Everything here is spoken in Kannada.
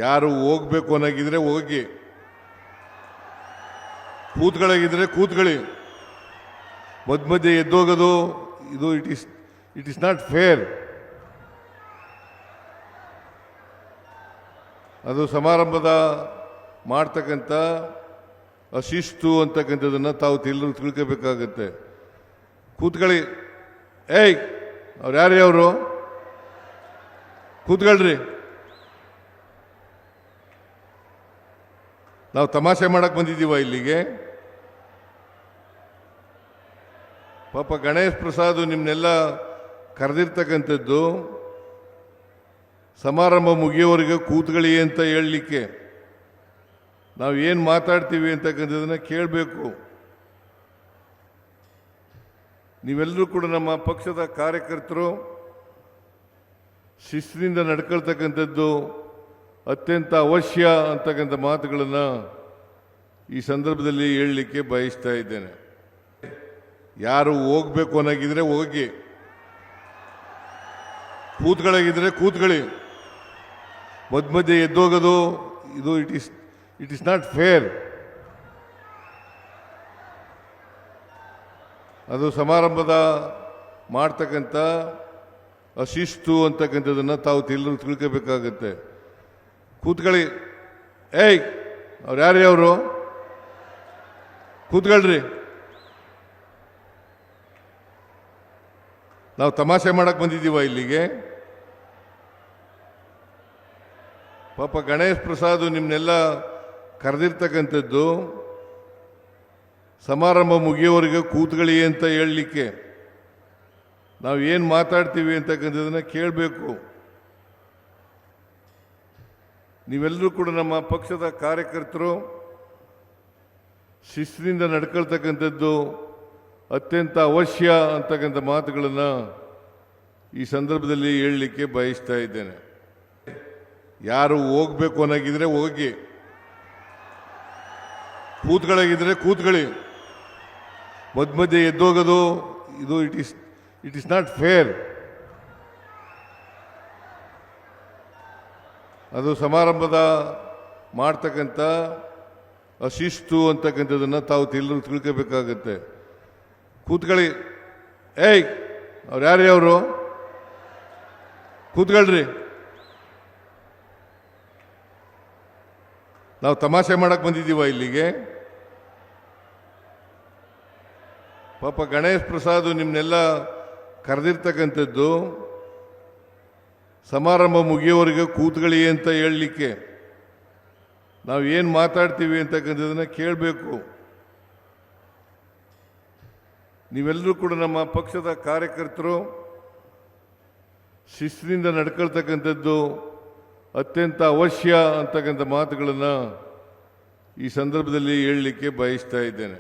ಯಾರು ಹೋಗ್ಬೇಕು ಅನ್ನೋಗಿದ್ರೆ ಹೋಗಿ, ಕೂತ್ಗಳಾಗಿದ್ರೆ ಕೂತ್ಕೊಳ್ಳಿ. ಮಧ್ಯೆ ಎದ್ದೋಗೋದು ಇದು ಇಟ್ ಇಸ್ ನಾಟ್ ಫೇರ್. ಅದು ಸಮಾರಂಭದ ಮಾಡ್ತಕ್ಕಂಥ ಅಶಿಸ್ತು ಅಂತಕ್ಕಂಥದ್ದನ್ನು ತಾವು ತಿಳ್ಕೋಬೇಕಾಗತ್ತೆ. ಕೂತ್ಕೊಳ್ಳಿ. ಏಯ್, ಅವ್ರು ಯಾರೇ ಅವರು? ಕೂತ್ಕೊಳ್ರಿ. ನಾವು ತಮಾಷೆ ಮಾಡಕ್ಕೆ ಬಂದಿದ್ದೀವ ಇಲ್ಲಿಗೆ? ಪಾಪ ಗಣೇಶ್ ಪ್ರಸಾದ್ ನಿಮ್ಮನ್ನೆಲ್ಲ ಕರೆದಿರ್ತಕ್ಕಂಥದ್ದು ಸಮಾರಂಭ ಮುಗಿಯೋವರೆಗೆ ಕೂತ್ಕೊಳ್ಳಿ ಅಂತ ಹೇಳಲಿಕ್ಕೆ. ನಾವು ಏನು ಮಾತಾಡ್ತೀವಿ ಅಂತಕ್ಕಂಥದ್ದನ್ನ ಕೇಳಬೇಕು. ನೀವೆಲ್ಲರೂ ಕೂಡ ನಮ್ಮ ಪಕ್ಷದ ಕಾರ್ಯಕರ್ತರು ಶಿಸ್ತಿನಿಂದ ನಡ್ಕೊಳ್ತಕ್ಕಂಥದ್ದು ಅತ್ಯಂತ ಅವಶ್ಯ ಅಂತಕ್ಕಂಥ ಮಾತುಗಳನ್ನು ಈ ಸಂದರ್ಭದಲ್ಲಿ ಹೇಳಲಿಕ್ಕೆ ಬಯಸ್ತಾ ಇದ್ದೇನೆ. ಯಾರು ಹೋಗ್ಬೇಕು ಅನ್ನೋಗಿದ್ರೆ ಹೋಗಿ, ಕೂತ್ಗಳಾಗಿದ್ರೆ ಕೂತ್ಕೊಳ್ಳಿ. ಮಧ್ಯೆ ಎದ್ದೋಗೋದು ಇದು ಇಟ್ ಇಸ್ ನಾಟ್ ಫೇರ್. ಅದು ಸಮಾರಂಭದ ಮಾಡ್ತಕ್ಕಂಥ ಅಶಿಸ್ತು ಅಂತಕ್ಕಂಥದ್ದನ್ನು ತಾವು ತಿಳ್ಕೋಬೇಕಾಗತ್ತೆ. ಕೂತ್ಕೊಳ್ಳಿ. ಏಯ್, ಅವ್ರು ಯಾರೇ ಅವರು? ಕೂತ್ಕೊಳ್ರಿ. ನಾವು ತಮಾಷೆ ಮಾಡಕ್ಕೆ ಬಂದಿದ್ದೀವ ಇಲ್ಲಿಗೆ? ಪಾಪ ಗಣೇಶ್ ಪ್ರಸಾದ್ ನಿಮ್ಮನ್ನೆಲ್ಲ ಕರೆದಿರ್ತಕ್ಕಂಥದ್ದು ಸಮಾರಂಭ ಮುಗಿಯೋವರೆಗೆ ಕೂತ್ಕೊಳ್ಳಿ ಅಂತ ಹೇಳಲಿಕ್ಕೆ. ನಾವು ಏನು ಮಾತಾಡ್ತೀವಿ ಅಂತಕ್ಕಂಥದ್ದನ್ನ ಕೇಳಬೇಕು. ನೀವೆಲ್ಲರೂ ಕೂಡ ನಮ್ಮ ಪಕ್ಷದ ಕಾರ್ಯಕರ್ತರು ಶಿಸ್ತಿನಿಂದ ನಡ್ಕೊಳ್ತಕ್ಕಂಥದ್ದು ಅತ್ಯಂತ ಅವಶ್ಯ ಅಂತಕ್ಕಂಥ ಮಾತುಗಳನ್ನು ಈ ಸಂದರ್ಭದಲ್ಲಿ ಹೇಳಲಿಕ್ಕೆ ಬಯಸ್ತಾ ಇದ್ದೇನೆ. ಯಾರು ಹೋಗ್ಬೇಕು ಅನ್ನೋಗಿದ್ರೆ ಹೋಗಿ, ಕೂತ್ಗಳಾಗಿದ್ರೆ ಕೂತ್ಕೊಳ್ಳಿ. ಮಧ್ಯೆ ಎದ್ದೋಗೋದು ಇದು ಇಟ್ ಇಸ್ ನಾಟ್ ಫೇರ್. ಅದು ಸಮಾರಂಭದ ಮಾಡ್ತಕ್ಕಂಥ ಅಶಿಸ್ತು ಅಂತಕ್ಕಂಥದ್ದನ್ನು ತಾವು ತಿಳ್ಕೋಬೇಕಾಗತ್ತೆ. ಕೂತ್ಕೊಳ್ಳಿ. ಏಯ್, ಅವ್ರು ಯಾರೇ ಅವರು? ಕೂತ್ಕೊಳ್ರಿ. ನಾವು ತಮಾಷೆ ಮಾಡಕ್ಕೆ ಬಂದಿದ್ದೀವ ಇಲ್ಲಿಗೆ? ಪಾಪ ಗಣೇಶ್ ಪ್ರಸಾದ್ ನಿಮ್ಮನ್ನೆಲ್ಲ ಕರೆದಿರ್ತಕ್ಕಂಥದ್ದು ಸಮಾರಂಭ ಮುಗಿಯೋವರೆಗೆ ಕೂತ್ಕೊಳ್ಳಿ ಅಂತ ಹೇಳಲಿಕ್ಕೆ. ನಾವು ಏನು ಮಾತಾಡ್ತೀವಿ ಅಂತಕ್ಕಂಥದ್ದನ್ನ ಕೇಳಬೇಕು. ನೀವೆಲ್ಲರೂ ಕೂಡ ನಮ್ಮ ಪಕ್ಷದ ಕಾರ್ಯಕರ್ತರು ಶಿಸ್ತಿನಿಂದ ನಡ್ಕೊಳ್ತಕ್ಕಂಥದ್ದು ಅತ್ಯಂತ ಅವಶ್ಯ ಅಂತಕ್ಕಂಥ ಮಾತುಗಳನ್ನು ಈ ಸಂದರ್ಭದಲ್ಲಿ ಹೇಳಲಿಕ್ಕೆ ಬಯಸ್ತಾ ಇದ್ದೇನೆ.